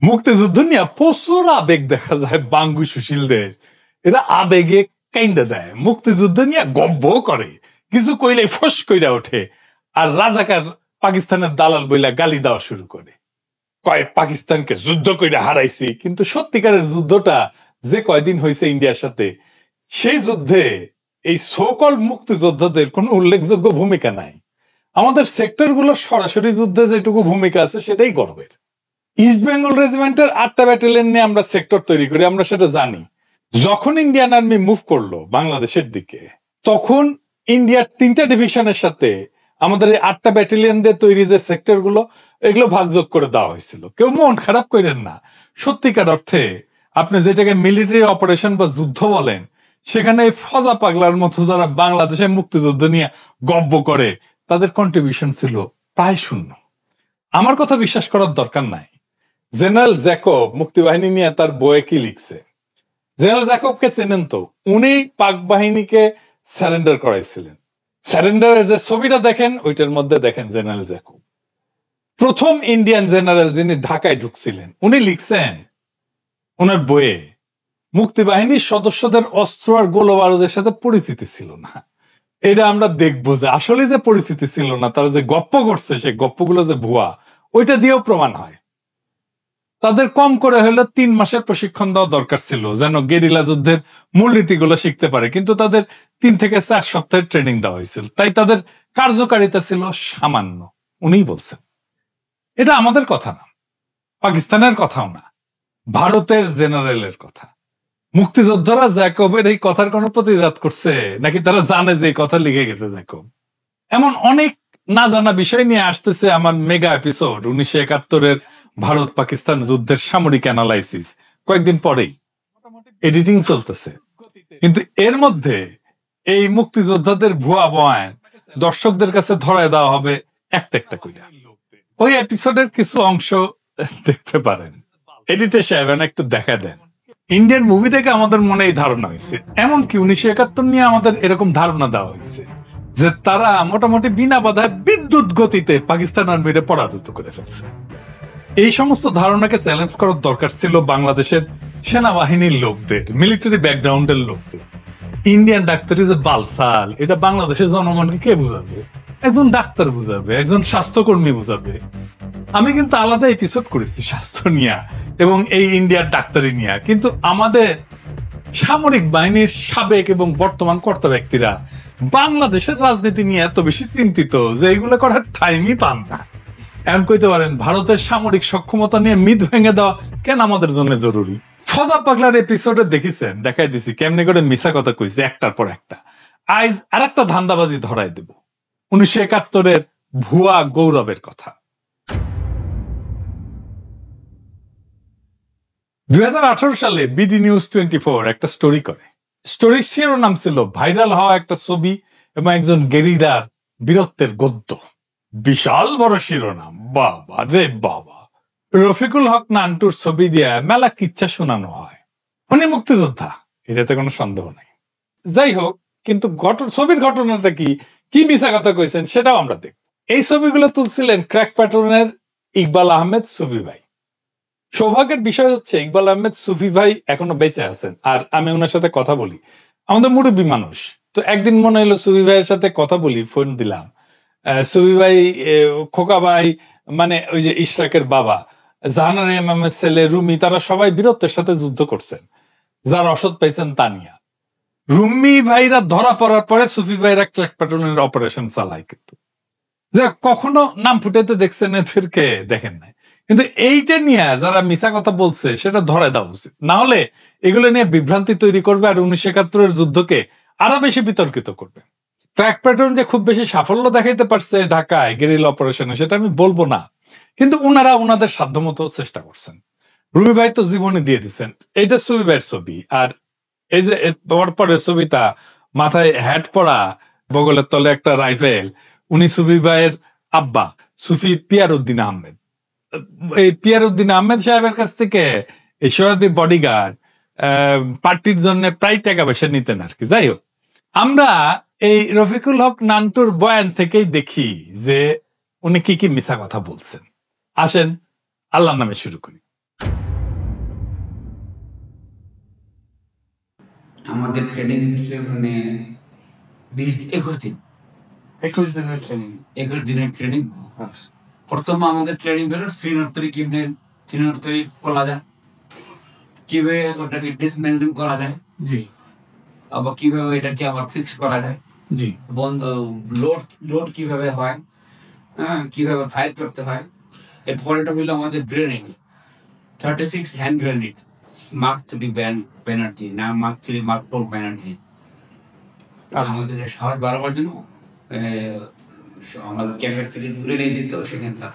মুক্তিযুদ্ধ নিয়ে প্রচুর আবেগ দেখা যায় বাঙ্গু সুশীলদের। এরা আবেগে কাইন্দা দেয়, মুক্তিযুদ্ধ নিয়ে গব্ব করে, কিছু কইলে ফস কইরা ওঠে, আর রাজাকার পাকিস্তানের দালাল বইলা গালি দেওয়া শুরু করে, কয় পাকিস্তানকে যুদ্ধ কইরা হারাইছি। কিন্তু সত্যিকারের যুদ্ধটা যে কয়দিন হয়েছে ইন্ডিয়ার সাথে, সেই যুদ্ধে এই সোকল মুক্তিযোদ্ধাদের কোনো উল্লেখযোগ্য ভূমিকা নাই। আমাদের সেক্টরগুলোর সরাসরি যুদ্ধে যেটুকু ভূমিকা আছে সেটাই গর্বের। ইস্ট বেঙ্গল রেজিমেন্টের 8টা ব্যাটালিয়ন নিয়ে আমরা সেক্টর তৈরি করি, আমরা সেটা জানি। যখন ইন্ডিয়ান আর্মি মুভ করলো বাংলাদেশের দিকে, তখন ইন্ডিয়ার 3টা ডিভিশনের সাথে আমাদের এই 8টা ব্যাটালিয়ন দিয়ে তৈরি যে সেক্টর গুলো, এগুলো ভাগযোগ করে দেওয়া হয়েছিল। কেউ মন খারাপ করেন না, সত্যিকার অর্থে আপনি যেটাকে মিলিটারি অপারেশন বা যুদ্ধ বলেন, সেখানে ফজা পাগলার মতো যারা বাংলাদেশে মুক্তিযুদ্ধ নিয়ে গব্ব করে, তাদের কন্ট্রিবিউশন ছিল প্রায় শূন্য। আমার কথা বিশ্বাস করার দরকার নাই। জেনারেল জ্যাকব মুক্তিবাহিনী নিয়ে তার বইয়ে কি লিখছে, জেনারেল জ্যাকবকে চেনেন তো? উনি পাক বাহিনীকে সারেন্ডার করাইছিলেন। সারেন্ডারের যে ছবিটা দেখেন, ওইটার মধ্যে দেখেন জেনারেল জ্যাকব প্রথম ইন্ডিয়ান জেনারেল যিনি ঢাকায় ঢুকছিলেন। উনি লিখছেন ওনার বইয়ে, মুক্তিবাহিনীর সদস্যদের অস্ত্র আর গোলাবারুদের সাথে পরিচিতি ছিল না। এটা আমরা দেখবো যে আসলে যে পরিচিতি ছিল না, তারা যে গপ্প করছে, সেই গপ্পগুলো যে ভুয়া, ওইটা দিয়েও প্রমাণ হয়। তাদের কম করে হলে 3 মাসের প্রশিক্ষণ দেওয়া দরকার ছিল, যেন গেরিলা যুদ্ধের মূলনীতিগুলো শিখতে পারে। কিন্তু তাদের 3 থেকে 4 সপ্তাহের ট্রেনিং দেওয়া হয়েছিল, তাই তাদের কার্যকারিতা ছিল সামান্য। উনিই বলছেন। এটা আমাদের কথা না, পাকিস্তানের কথাও না, ভারতের জেনারেলের কথা। মুক্তিযোদ্ধারা জ্যাকবের এই কথার কোনো প্রতিবাদ করছে নাকি তারা জানে যে এই কথা লিখে গেছে জ্যাকব? এমন অনেক না জানা বিষয় নিয়ে আসতেছে আমার মেগা এপিসোড 1971-এর ভারত পাকিস্তান যুদ্ধের সামরিক অ্যানালাইসিস। কয়েকদিন পরেই এডিটিং চলতেছে, কিন্তু এর মধ্যে এই মুক্তিযোদ্ধাদের ভুয়া বয়ান দর্শকদের কাছে ধরায় দেওয়া হবে একটা একটা কইরা। ওই এপিসোডের কিছু অংশ দেখতে পারেন। এডিটর সাহেব একটু দেখা দেন। ইন্ডিয়ান মুভি থেকে আমাদের মনে এই ধারণা হয়েছে, এমনকি 1971 নিয়ে আমাদের এরকম ধারণা দেওয়া হয়েছে যে তারা মোটামুটি বিনা বাধায় বিদ্যুৎ গতিতে পাকিস্তান আর্মিরে পরাজিত করে ফেলছে। এই সমস্ত ধারণাকে চ্যালেঞ্জ করার দরকার ছিল বাংলাদেশের সেনাবাহিনীর লোকদের, মিলিটারি ব্যাকগ্রাউন্ডের লোকদের। ইন্ডিয়ান ডাক্তারি যে বালসাল, এটা বাংলাদেশের জনগণকে কে বুঝাবে? একজন ডাক্তার বুঝাবে, একজন স্বাস্থ্যকর্মী বুঝাবে। আমি কিন্তু আলাদা এপিসোড করেছি স্বাস্থ্য নিয়ে এবং এই ইন্ডিয়ার ডাক্তারি নিয়ে, কিন্তু আমাদের সামরিক বাহিনীর সাবেক এবং বর্তমান কর্তা ব্যক্তিরা বাংলাদেশের রাজনীতি নিয়ে এত বেশি চিন্তিত যে এগুলো করার টাইমই পান না। এমন কইতে পারেন ভারতের সামরিক সক্ষমতা নিয়ে মিথ ভেঙে দেওয়া কেন আমাদের জন্য জরুরি? ফজা পাগলার এপিসোডে দেখেছেন, দেখাই দিছি কেমনে করে মিছা কথা কইছে একটার পর একটা। আজ আর একটা ধান্দাবাজি ধরাই দেব, 1971-এর ভুয়া গৌরবের কথা। 2018 সালে বিডি নিউজ 24 একটা স্টোরি করে। স্টোরির শিরোনাম ছিল ভাইরাল হওয়া একটা ছবি এবং একজন গেরিলার বীরত্বের গদ্য। বিশাল বড় শিরোনাম, বাবা রে বাবা। রফিকুল হক নান্টুর ছবি দিয়ে মেলা কিচ্ছা শোনানো হয়। উনি মুক্তিযোদ্ধা, এটাতে কোনো সন্দেহ নেই। যাই হোক, কিন্তু ছবির ঘটনাটা কি মিছা কথা কইছেন সেটাও আমরা দেখব। এই ছবিগুলো তুলছিলেন ক্র্যাক প্যাটার্নের ইকবাল আহমেদ সুফি ভাই। সৌভাগ্যের বিষয় হচ্ছে ইকবাল আহমেদ সুফি ভাই এখনো বেঁচে আছেন, আর আমি ওনার সাথে কথা বলি। আমাদের মুরব্বী মানুষ তো, একদিন মনে হলো সুফি ভাইয়ের সাথে কথা বলি, ফোন দিলাম। সুফি ভাই, খোকা ভাই, মানে ওই যে ইশরাকের বাবা, জাহানারা ইমামের ছেলে রুমি, তারা সবাই বীরত্বের সাথে যুদ্ধ করছেন, যার রসদ পাইছেন তা নিয়া। রুমি ভাইরা ধরা পড়ার পরে সুফি ভাইরা ক্র্যাক প্যাটার্নের অপারেশন চালায়, কিন্তু যে কখনো নাম ফুটাইতে দেখছেন এদেরকে? দেখেন নাই। কিন্তু এইটা নিয়ে যারা মিছা কথা বলছে সেটা ধরে দেওয়া উচিত, না হলে এগুলো নিয়ে বিভ্রান্তি তৈরি করবে আর 1971-এর যুদ্ধকে আরো বেশি বিতর্কিত করবে। ক্র্যাক প্যাটার্ন যে খুব বেশি সাফল্য দেখাইতে পারছে ঢাকায় গেরিলা অপারেশনে, সেটা আমি বলবো না, কিন্তু উনারা উনাদের সাধ্যমতো চেষ্টা করছেন। রুমি ভাই তো জীবনে দিয়ে দিচ্ছেন। এইটা সুফি ভাইয়ের ছবি, আর এই যে পরের ছবিটা, মাথায় হ্যাট পরা, বগলের তলে একটা রাইফেল, উনি সুফি ভাইয়ের আব্বা সুফি পিয়ারউদ্দিন আহমেদ। এই পিয়ারউদ্দিন আহমেদ সাহেবের কাছ থেকে এই সরাদি বডিগার্ড পার্টির জন্য প্রায় টাকা পয়সা নিতেন আর কি। যাই হোক, আমরা এই রফিকুল হক নান্টুর বয়ান থেকেই দেখি যে উনি কি মিছা কথা বলছেন। আসেন আল্লাহর নামে শুরু করি। আমাদের ট্রেনিং হচ্ছে মানে 21 দিন। 21 দিনের ট্রেনিং। 21 দিনের ট্রেনিং। প্রথম আমাদের ট্রেনিং হলো 303 303 খোলা যায়, কিভাবে ওটাকে ডিসমেন্টল করা যায়, জি, আবার কিভাবে এটাকে আবার ফিক্স করা যায়, জি, বন্ধ লোড কিভাবে হয়, হ্যাঁ, কিভাবে ফায়ার করতে হয়। এরপরেটা হলো আমাদের grenade, 36 hand grenade, mark 3 Banerjee, না মার্ক 3 মার্ক 4 ব্যানার্জি। আমাদের সাহস বাড়াবার জন্য আমাদের ক্যামেরা থেকে দূরে নিয়ে দিত সেখানটা।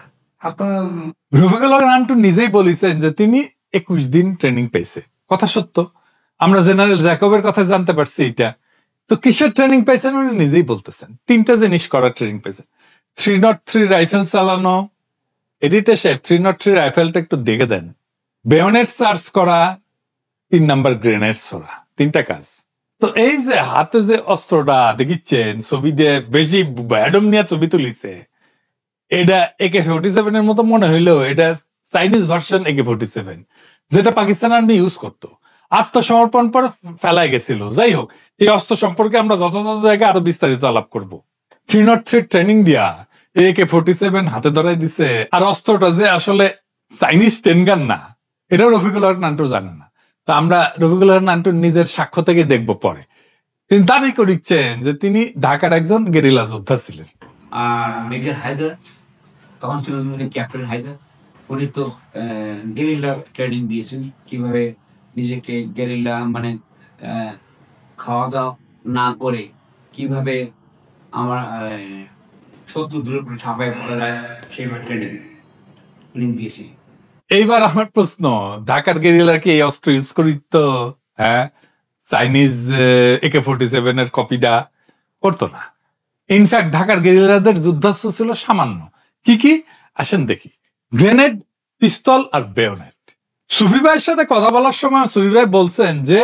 রফিকুল হক নান্টু নিজেই বলেছেন যে তিনি 21 দিন ট্রেনিং পেয়েছে। কথা সত্য, আমরা জেনারেল জ্যাকবের কথা জানতে পারছি। এটা তো কিসের ট্রেনিং পেয়েছেন উনি নিজেই বলতেছেন। 3টা জিনিস করার ট্রেনিং পেয়েছেন। 303 রাইফেল চালানো, এডিটর সাহেব 303 রাইফেলটা একটু দেখে দেন। বেয়নেট চার্জ করা, 3 নাম্বার গ্রেনেড ছোড়া, 3টা কাজ। তো এই যে হাতে যে অস্ত্রটা দেখিচ্ছেন, ছবি দিয়ে বেশি অ্যাডম নিয়ে ছবি তুলিছে, এটা AK-47 এর মতো মনে হইলেও এটা চাইনিজ ভার্সন AK-47, যেটা পাকিস্তান আর্মি ইউজ করতো। আত্মসমর্পণ পর ফেলায় গেছিল। যাই হোক, এই অস্ত্র সম্পর্কে আমরা যথাযথ জায়গায় আরো বিস্তারিত আলাপ করব। 303 ট্রেনিং দিয়া AK-47 হাতে ধরাই দিছে। আর অস্ত্রটা যে আসলে চাইনিজ টেনগান না, এটাও রফিকুল হক নান্টু জানে না। তা আমরা রফিকুল হক নান্টুর নিজের সাক্ষ্য থেকে দেখবো পরে। তিনি দাবি করিচ্ছেন যে তিনি ঢাকার একজন গেরিলা যোদ্ধা ছিলেন। আর মেজর হায়দার তখন ছিল ক্যাপ্টেন হায়দার, উনি তো গেরিলা ট্রেনিং দিয়েছেন, কিভাবে নিজেকে গেরিলা মানে খাওয়া দাওয়া না করে কিভাবে আমার শত্রু দূরের উপরে ছাপায় পড়া যায় সেইভাবে ট্রেনিং দিয়েছি। এইবার আমার প্রশ্ন, ঢাকার গেরিলা কি এই অস্ত্র ইউজ করিত? হ্যাঁ, চাইনিজ AK-47 এর কপিটা করতো না। ইনফ্যাক্ট ঢাকার গেরিলাদের যুদ্ধাস্ত্র ছিল সামান্য। কি কি আসেন দেখি। গ্রেনেড, পিস্তল আর বেয়োনেট। সুফি ভাইয়ের সাথে কথা বলার সময় সুফি ভাই বলছেন যে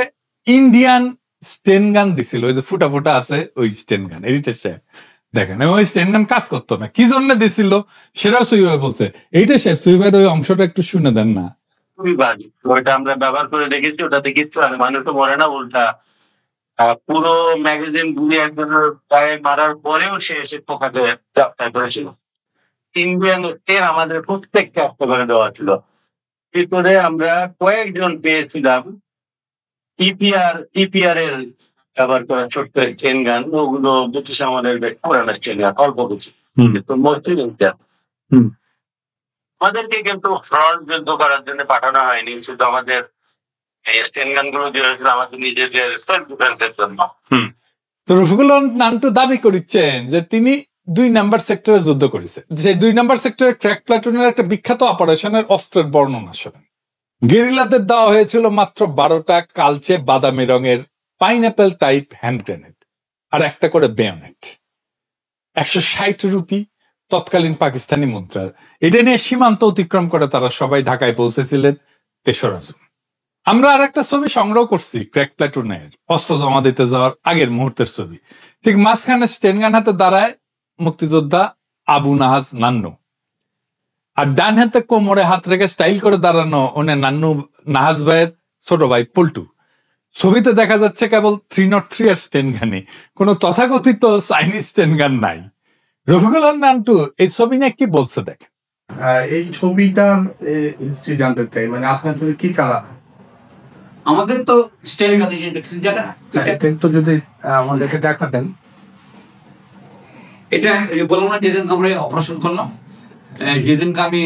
ইন্ডিয়ান স্টেন গান দিছিল, ওই যে ফুটা ফুটা আছে ওই স্টেন গান। এডিটর সাহেব দেখেন, ওই স্টেন গান কাজ করতো না, কি জন্য দিছিল সেটাও সুফি ভাই বলছে। এইটা সাহেব সুফি ভাই ওই অংশটা একটু শুনে দেন না। খুবই বাজে, ওইটা আমরা ব্যবহার করে দেখেছি, ওটাতে কিচ্ছু আর মানুষ তো মরে না, উল্টা পুরো ম্যাগাজিন গুলি একজনের গায়ে মারার পরেও সে এসে পোকাতে গ্রেপ্তার করেছিল। ইন্ডিয়ান স্টেন আমাদের প্রত্যেককে আত্ম করে দেওয়া ছিল। ভিতরে আমরা কয়েকজন পেয়েছিলাম ইপিআর এর ব্যবহার করা ছোট্ট চেন গান, ওগুলো ব্রিটিশ আমাদের পুরানো চেন গান, অল্প কিছু, কিন্তু আমাদেরকে কিন্তু ফ্রন্ট যুদ্ধ করার জন্য পাঠানো হয়নি, শুধু আমাদের স্টেন গান গুলো দিয়ে হয়েছিল আমাদের নিজেদের সেলফ ডিফেন্সের জন্য। তো রফিকুল হক নান্টু দাবি করেছেন যে তিনি 2 নাম্বার সেক্টরে যুদ্ধ করেছে। সেই 2 নাম্বার সেক্টরের ক্র্যাক প্লাটুনের একটা বিখ্যাত অপারেশনের অস্ত্রের বর্ণনা শোনেন। গেরিলাদের দেওয়া হয়েছিল মাত্র 12টা কালচে বাদামি রঙের পাইনঅ্যাপেল টাইপ হ্যান্ড গ্রেনেড আর একটা করে বেয়োনেট। 160 রুপি তৎকালীন পাকিস্তানি মুদ্রা। এটা নিয়ে সীমান্ত অতিক্রম করে তারা সবাই ঢাকায় পৌঁছেছিলেন 3রা জুন। আমরা আর একটা ছবি সংগ্রহ করছি ক্র্যাক প্লাটুনের অস্ত্র জমা দিতে যাওয়ার আগের মুহূর্তের ছবি। ঠিক মাঝখানে স্টেনগান হাতে দাঁড়ায় মুক্তিযোদ্ধা আবু নাহাজ নান্নু, আর ডান হাতে কোমরে হাত রেখে স্টাইল করে দাঁড়ানো ওনে নান্নু নাহাজ ভাইয়ের ছোট ভাই পল্টু। ছবিতে দেখা যাচ্ছে কেবল 303 এর স্টেনগানই, কোনো তথাকথিত চাইনিজ স্টেনগান নাই। রফিকুল হক নান্টু এই ছবি নিয়ে কি বলছে দেখ। এই ছবিটার হিস্ট্রি জানতে চাই, মানে আপনার ছবি কি কালার? আমাদের তো স্টেন গান দেখছেন যেটা, তো যদি আমাদেরকে দেখাতেন। এটা বললাম না, যেদিন আমরা অপারেশন করলাম, যেদিনকে আমি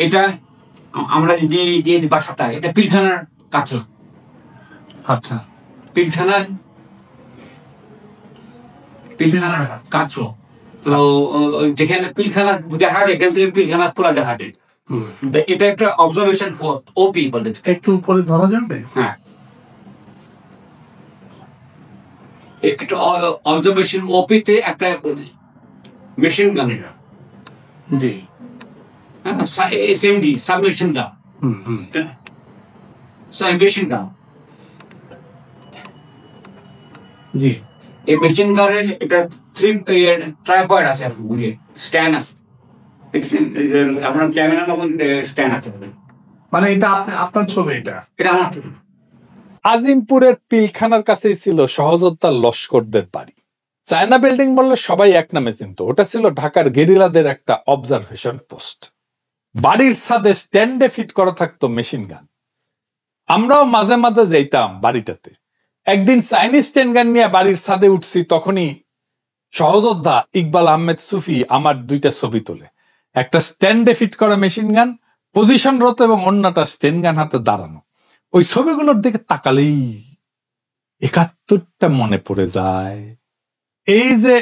এটা আমরা যে বাসাটা, এটা পিলখানার কাছে। আচ্ছা, পিলখানার কাছে। তো যেখানে পিলখানা দেখা যায়, এখান থেকে পিলখানা পুরা দেখা যায়। এটা একটা অবজারভেশন ওপি বলে, একটু উপরে ধরা যাবে? হ্যাঁ, একটা অবজারভেশন ওপিতে একটা মেশিন গান, এটা জি, SMD submachine gun, machine gun. জি, এই মেশিন গানের এটা 3 ট্রাইপয়েড আছে, বুঝে স্ট্যান্ড আছে, আপনার ক্যামেরা তখন স্ট্যান্ড আছে। মানে এটা আপনার ছবি? এটা আমার ছবি। আজিমপুরের পিলখানার কাছেই ছিল সহযোদ্ধা লস্করদের বাড়ি। চায়না বিল্ডিং বললে সবাই এক নামে চিনত, ওটা ছিল ঢাকার গেরিলাদের একটা অবজারভেশন পোস্ট। বাড়ির ছাদে স্ট্যান্ডে ফিট করা থাকতো মেশিন গান। আমরাও মাঝে মাঝে যাইতাম বাড়িটাতে। একদিন চাইনিজ স্ট্যান্ড গান নিয়ে বাড়ির ছাদে উঠছি, তখনই সহযোদ্ধা ইকবাল আহমেদ সুফি আমার দুইটা ছবি তোলে, একটা স্ট্যান্ডে ফিট করা মেশিন গান পজিশনরত এবং অন্যটা স্ট্যান্ড গান হাতে দাঁড়ানো। ওই ছবিগুলোর দিকে তাকালেই ৭১টা মনে পড়ে যায়। এই যে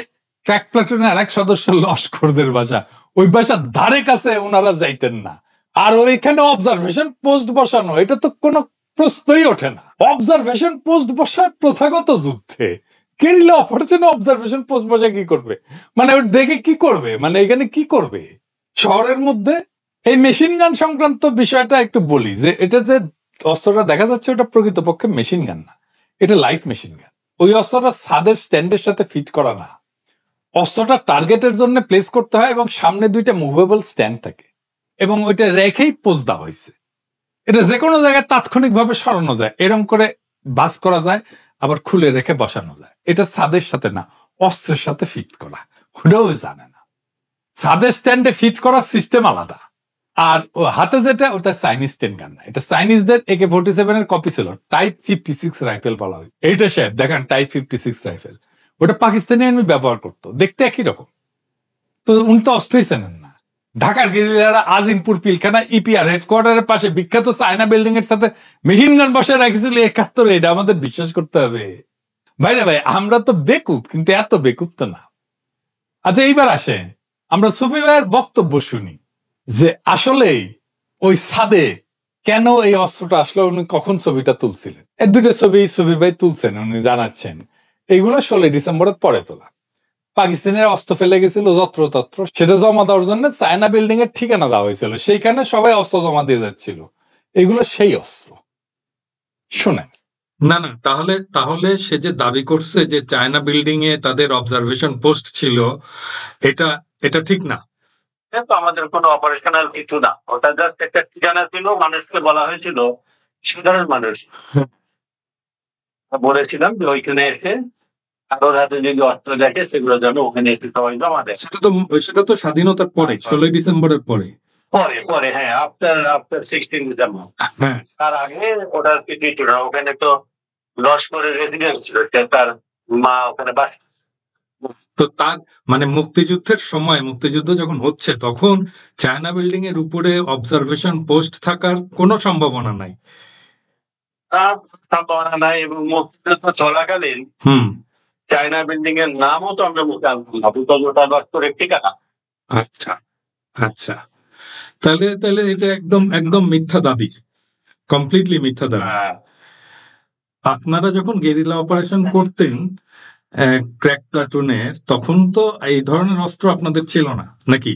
ক্র্যাক প্লাটুনের আরেক সদস্য লস্করদের বাসা, ওই বাসার ধারে কাছে ওনারা যাইতেন না। আর ওইখানে অবজারভেশন পোস্ট বসানো, এটা তো কোনো প্রশ্নই ওঠে না। অবজারভেশন পোস্ট বসায় প্রথাগত যুদ্ধে, গেরিলা অপারেশনে অবজারভেশন পোস্ট বসে কি করবে? মানে ওর দেখে কি করবে, মানে এখানে কি করবে শহরের মধ্যে? এই মেশিন গান সংক্রান্ত বিষয়টা একটু বলি, যে এটা যে অস্ত্রটা দেখা যাচ্ছে ওটা প্রকৃতপক্ষে মেশিন গান না, এটা লাইট মেশিন গান। ওই অস্ত্রটা ছাদের স্ট্যান্ডের সাথে ফিট করা না, অস্ত্রটা টার্গেটের জন্য প্লেস করতে হয় এবং সামনে দুইটা মুভেবল স্ট্যান্ড থাকে এবং ওইটা রেখেই পোজ দেওয়া হয়েছে। এটা যে কোনো জায়গায় তাৎক্ষণিকভাবে সরানো যায়, এরকম করে বাস করা যায়, আবার খুলে রেখে বসানো যায়। এটা ছাদের সাথে না, অস্ত্রের সাথে ফিট করা, ওটাও জানে না। ছাদের স্ট্যান্ডে ফিট করার সিস্টেম আলাদা, আর হাতে যেটা ওটা চাইনিজ স্ট্যান্ড গান না, এটা চাইনিজদের AK-47 এর কপি ছিল, টাইপ 56 রাইফেল বলা হয়। এইটা সাহেব দেখেন টাইপ 56 রাইফেল, ওটা পাকিস্তানি আর্মি ব্যবহার করতো, দেখতে একই রকম। তো উনি তো অস্ত্রই চেনেন না। ঢাকার গেরিলারা আজিমপুর পিলখানা EPR হেডকোয়ার্টারের পাশে বিখ্যাত চায়না বিল্ডিং এর সাথে মেশিন গান বসে রাখছিল ৭১, এটা আমাদের বিশ্বাস করতে হবে। ভাইরা ভাই, আমরা তো বেকুব, কিন্তু এত বেকুব তো না। আচ্ছা এইবার আসেন আমরা সুফি ভাইয়ের বক্তব্য শুনি, যে আসলেই ওই ছাদে কেন এই অস্ত্রটা আসলো, উনি কখন ছবিটা তুলছিলেন। এর দুটো ছবি সুফি ভাই তুলছেন, উনি জানাচ্ছেন এইগুলো 16 ডিসেম্বরের পরে তোলা। পাকিস্তানের অস্ত্র ফেলে গেছিল যত্রতত্র, সেটা জমা দেওয়ার জন্য চায়না বিল্ডিং এর ঠিকানা দেওয়া হয়েছিল, সেইখানে সবাই অস্ত্র জমা দিয়ে যাচ্ছিল। এগুলো সেই অস্ত্র। শোনেন, না না, তাহলে সে যে দাবি করছে যে চায়না বিল্ডিং এ তাদের অবজারভেশন পোস্ট ছিল, এটা ঠিক না। তো আমাদের কোনো অপারেশনাল কিছু না, ওটা জাস্ট একটা ঠিকানা ছিল, মানুষকে বলা হয়েছিল, সাধারণ মানুষ বলেছিলাম যে ওইখানে এসে কারোর হাতে যদি অস্ত্র দেখে সেগুলো যেন ওখানে এসে সবাই জমা দেয়। সেটা তো স্বাধীনতার পরে, 16 ডিসেম্বরের পরে। পরে হ্যাঁ, আফটার 16 ডিসেম্বর। হ্যাঁ, তার আগে ওটার কিছু ছিল না। ওখানে তো লস্করের রেসিডেন্স ছিল, তার মা ওখানে বাস। তো তার মানে মুক্তিযুদ্ধের সময়, মুক্তিযুদ্ধ যখন হচ্ছে তখন চায়না বিল্ডিং এর উপরে অবজারভেশন পোস্ট থাকার কোনো সম্ভাবনা নাই। সম্ভাবনা নাই, এবং মুক্তিযুদ্ধ চলাকালীন চায়না বিল্ডিং এর নামও তো আমরা মুখে আনতাম না, ওটা লস্করের ঠিকানা। আচ্ছা আচ্ছা, তাহলে এটা একদম মিথ্যা দাবি, কমপ্লিটলি মিথ্যা দাবি। আপনারা যখন গেরিলা অপারেশন করতেন ক্র্যাক প্লাটুনের, তখন তো এই ধরনের অস্ত্র আপনাদের ছিল না নাকি?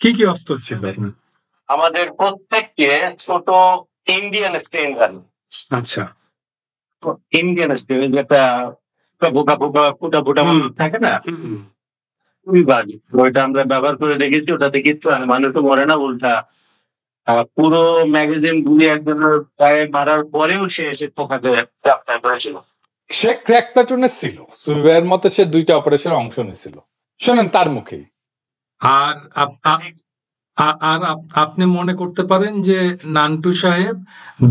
কি কি অস্ত্র ছিল? আমাদের প্রত্যেককে ছোট ইন্ডিয়ান স্টেন গান। আচ্ছা, ইন্ডিয়ান স্টেন, যেটা ফুটা থাকে না, ওইটা আমরা ব্যবহার করে রেখেছি। ওটাতে কিচ্ছু মানুষও মরে না, উল্টা পুরো ম্যাগাজিন গুলি একজনের গায়ে মারার পরেও সে এসে পোকাতে গ্রেফতার করেছিল। সে ক্র্যাক প্লাটুনের ছিল, সুফি ভাইয়ের মতে সে 2টা অপারেশনে অংশ নিয়েছিল। শোনেন তার মুখেই। আর আপনি মনে করতে পারেন যে নান্টু সাহেব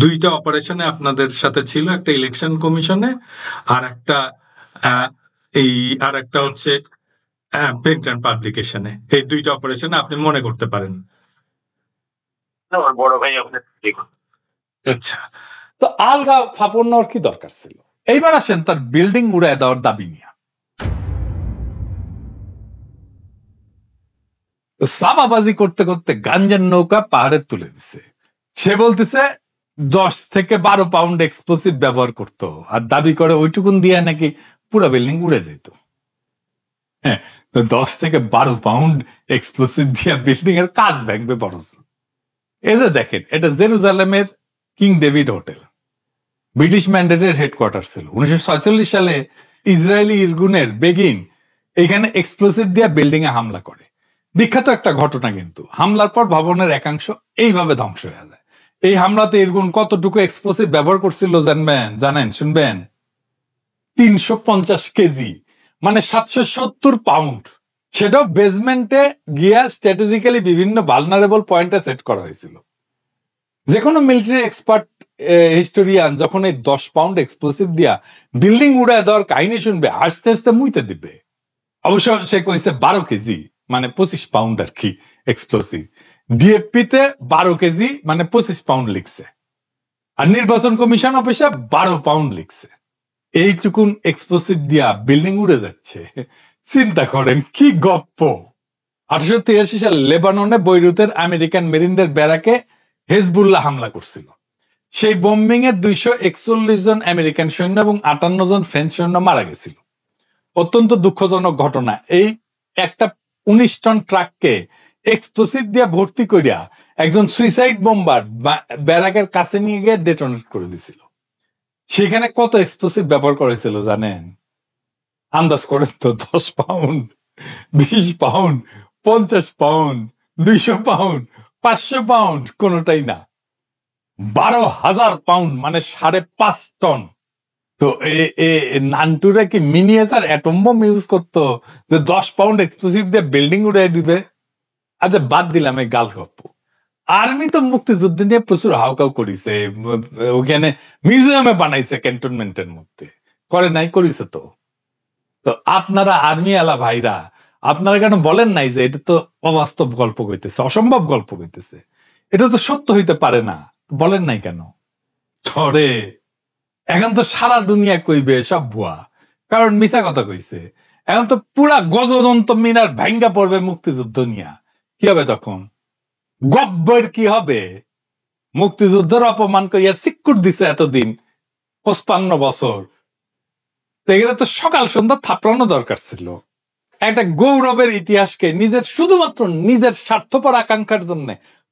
2টা অপারেশনে আপনাদের সাথে ছিল, একটা ইলেকশন কমিশনে আর একটা হচ্ছে প্রিন্ট অ্যান্ড পাবলিকেশনে। এই 2টা অপারেশনে আপনি মনে করতে পারেন। বড় ভাই ওখানে। আচ্ছা, তো আলগা ফাপড় নেওয়ার কি দরকার ছিল? এইবার আসেন তার বিল্ডিং উড়ায় দেওয়ার দাবি নিয়ে। সাবাবাজি করতে করতে গাঞ্জার নৌকা পাহাড়ে তুলে দিছে। সে বলতেছে 10 থেকে 12 পাউন্ড এক্সপ্লোসিভ ব্যবহার করতো, আর দাবি করে ওইটুকুন দিয়ে নাকি পুরো বিল্ডিং উড়ে যেত। হ্যাঁ, তো 10 থেকে 12 পাউন্ড এক্সপ্লোসিভ দিয়ে বিল্ডিং এর কাজ ভাঙবে বড়। এই যে দেখেন, এটা জেরুজালেমের কিং ডেভিড হোটেল, ব্রিটিশ ম্যান্ডেটের হেডকোয়ার্টার ছিল। 1946 সালে ইসরায়েলি ইরগুনের বেগিন এখানে এক্সপ্লোসিভ দিয়ে বিল্ডিং এ হামলা করে। বিখ্যাত একটা ঘটনা, কিন্তু হামলার পর ভবনের একাংশ এইভাবে ধ্বংস হয়ে যায়। এই হামলাতে ইরগুন কতটুকু এক্সপ্লোসিভ ব্যবহার করছিল জানেন শুনবেন? 350 কেজি, মানে 770 পাউন্ড। সেটাও বেসমেন্টে গিয়া স্ট্র্যাটেজিক্যালি বিভিন্ন ভালনারেবল পয়েন্টে সেট করা হয়েছিল। যে কোনো মিলিটারি এক্সপার্ট হিস্টোরিয়ান যখন এই 10 পাউন্ড এক্সপ্লোসিভ দিয়া বিল্ডিং উড়ায় দেওয়ার কাহিনী শুনবে, আস্তে আস্তে মুইতে দিবে। অবশ্য সে কইছে 12 কেজি, মানে 25 পাউন্ড আর কি এক্সপ্লোসিভ। ডিএফপি তে 12 কেজি মানে 25 পাউন্ড লিখছে, আর নির্বাচন কমিশন অফিসে 12 পাউন্ড লিখছে। এইটুকুন এক্সপ্লোসিভ দিয়া বিল্ডিং উড়ে যাচ্ছে, চিন্তা করেন কি গপ্প। 1883 সালে লেবাননে বৈরুতের আমেরিকান মেরিনদের ব্যারাকে হেজবুল্লাহ হামলা করছিল। সেই বোম্বিং এ 241 জন আমেরিকান সৈন্য এবং 58 জন ফ্রেঞ্চ সৈন্য মারা গেছিল। অত্যন্ত দুঃখজনক ঘটনা। এই একটা 19 টন ট্রাককে এক্সপ্লোসিভ দিয়া ভর্তি করিয়া একজন সুইসাইড বোম্বার ব্যারাকের কাছে নিয়ে গিয়ে ডেটোনেট করে দিছিল। সেখানে কত এক্সপ্লোসিভ ব্যবহার করেছিল জানেন? আন্দাজ করেন তো, 10 pound, 20 pound, 50 pound, 200 pound, 500 pound, কোনটাই না। 12,000 পাউন্ড, মানে 5.5 টন। তো নান্টুরা কি মিনিয়েচার অ্যাটম বম ইউজ করতো যে 10 পাউন্ড এক্সপ্লোসিভ দিয়ে বিল্ডিং উড়াই দিবে? আচ্ছা, বাদ দিলাম এই গাল গপ্প। আর্মি তো মুক্তিযুদ্ধ নিয়ে প্রচুর হাউকাউ করেছে, ওখানে মিউজিয়ামে বানাইছে ক্যান্টনমেন্টের মধ্যে, করে নাই? করেছে তো। তো আপনারা আর্মি আলা ভাইরা, আপনারা কেন বলেন নাই যে এটা তো অবাস্তব গল্প কইতেছে, অসম্ভব গল্প কইতেছে, এটা তো সত্য হইতে পারে না? বলেন নাই কেন? ধরে এখন তো সারা দুনিয়া কইবে সব ভুয়া, কারণ মিছা কথা কইছে। এখন তো পুরা গজদন্ত মিনার ভাঙ্গা পড়বে মুক্তিযুদ্ধ নিয়া। কি হবে তখন? গব্বর কি হবে? মুক্তিযুদ্ধের অপমান কইয়া সিক্কুর দিছে এতদিন, 55 বছর। এগুলো তো সকাল সন্ধ্যা থাপড়ানো দরকার ছিল। একটা গৌরবের ইতিহাসকে নিজের শুধুমাত্র নিজের স্বার্থপর আকাঙ্ক্ষার জন্য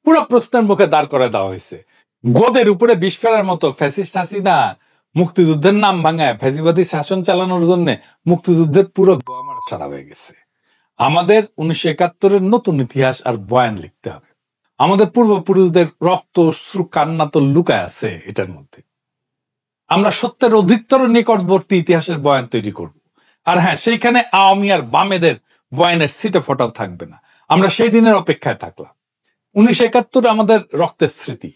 পুরো প্রশ্নের মুখে দাঁড় করে দেওয়া হয়েছে। গোদের উপরে বিষ ফেরার মতো ফ্যাসিস্ট হাসিনা মুক্তিযুদ্ধের নাম ভাঙায় ফ্যাসিবাদী শাসন চালানোর জন্য মুক্তিযুদ্ধের পুরো গোয়ামার সারা হয়ে গেছে। আমাদের 1971-এর নতুন ইতিহাস আর বয়ান লিখতে হবে। আমাদের পূর্বপুরুষদের রক্ত, অশ্রু, কান্না তো লুকায় আছে এটার মধ্যে। আমরা সত্যের অধিকতর নিকটবর্তী ইতিহাসের বয়ান তৈরি করব। আর হ্যাঁ, সেইখানে আওয়ামী আর বামেদের বয়ানের সিটে ফোটাও থাকবে না। আমরা সেই দিনের অপেক্ষায় থাকলাম। 1971 আমাদের রক্তের স্মৃতি,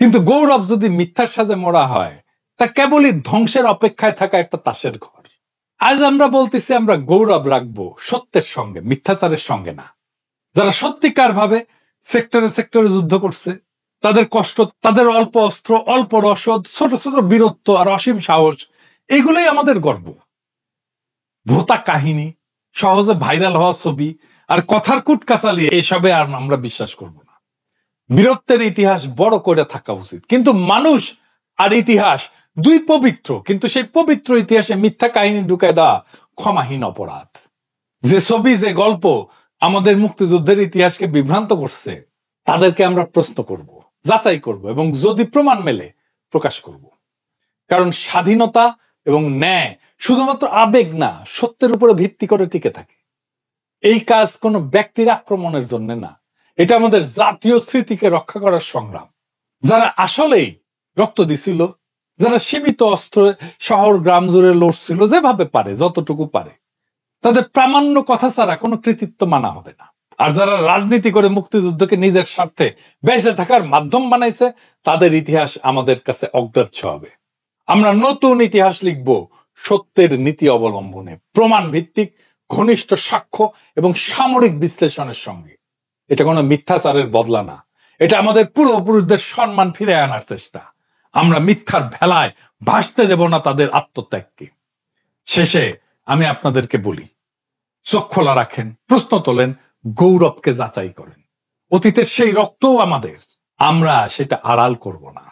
কিন্তু গৌরব যদি মিথ্যার সাথে মরা হয়, তা কেবলই ধ্বংসের অপেক্ষায় থাকা একটা তাসের ঘর। আজ আমরা বলতেছি আমরা গৌরব রাখবো সত্যের সঙ্গে, মিথ্যাচারের সঙ্গে না। যারা সত্যিকার ভাবে সেক্টরে সেক্টরে যুদ্ধ করছে, তাদের কষ্ট, তাদের অল্প অস্ত্র, অল্প রসদ, ছোট ছোট বীরত্ব আর অসীম সাহস, এগুলোই আমাদের গর্ব। ভোতা কাহিনী, সহজে ভাইরাল হওয়া ছবি আর কথার কুটকাচালি, এসবে আর আমরা বিশ্বাস করব না। বীরত্বের ইতিহাস বড় করে থাকা উচিত, কিন্তু মানুষ আর ইতিহাস দুই পবিত্র, কিন্তু সেই পবিত্র ইতিহাসে মিথ্যা কাহিনী ঢুকায় দেওয়া ক্ষমাহীন অপরাধ। যে ছবি, যে গল্প আমাদের মুক্তিযুদ্ধের ইতিহাসকে বিভ্রান্ত করছে, তাদেরকে আমরা প্রশ্ন করব, যাচাই করব এবং যদি প্রমাণ মেলে প্রকাশ করব। কারণ স্বাধীনতা এবং ন্যায় শুধুমাত্র আবেগ না, সত্যের উপরে ভিত্তি করে টিকে থাকে। এই কাজ কোনো ব্যক্তির আক্রমণের জন্য না, এটা আমাদের জাতীয় স্মৃতিকে রক্ষা করার সংগ্রাম। যারা আসলেই রক্ত দিছিল, যারা সীমিত অস্ত্রে শহর গ্রাম জুড়ে লড়ছিল, যেভাবে পারে, যতটুকু পারে, তাদের প্রামাণ্য কথা ছাড়া কোনো কৃতিত্ব মানা হবে না। আর যারা রাজনীতি করে মুক্তিযুদ্ধকে নিজের স্বার্থে বেঁচে থাকার মাধ্যম বানাইছে, তাদের ইতিহাস আমাদের কাছে অগ্রাহ্য হবে। আমরা নতুন ইতিহাস লিখব সত্যের নীতি অবলম্বনে, প্রমাণ ভিত্তিক, ঘনিষ্ঠ সাক্ষ্য এবং সামরিক বিশ্লেষণের সঙ্গে। এটা কোনো মিথ্যাচারের বদলা না, এটা আমাদের পূর্বপুরুষদের সম্মান ফিরে আনার চেষ্টা। আমরা মিথ্যার ভেলায় ভাসতে দেব না তাদের আত্মত্যাগকে। শেষে আমি আপনাদেরকে বলি, চোখ খোলা রাখেন, প্রশ্ন তোলেন, গৌরবকে যাচাই করেন। অতীতের সেই রক্তও আমাদের, আমরা সেটা আড়াল করব না।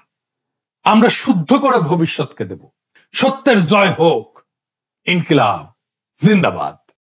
আমরা শুদ্ধ করে ভবিষ্যৎকে দেব। সত্যের জয় হোক। ইনকিলাব জিন্দাবাদ।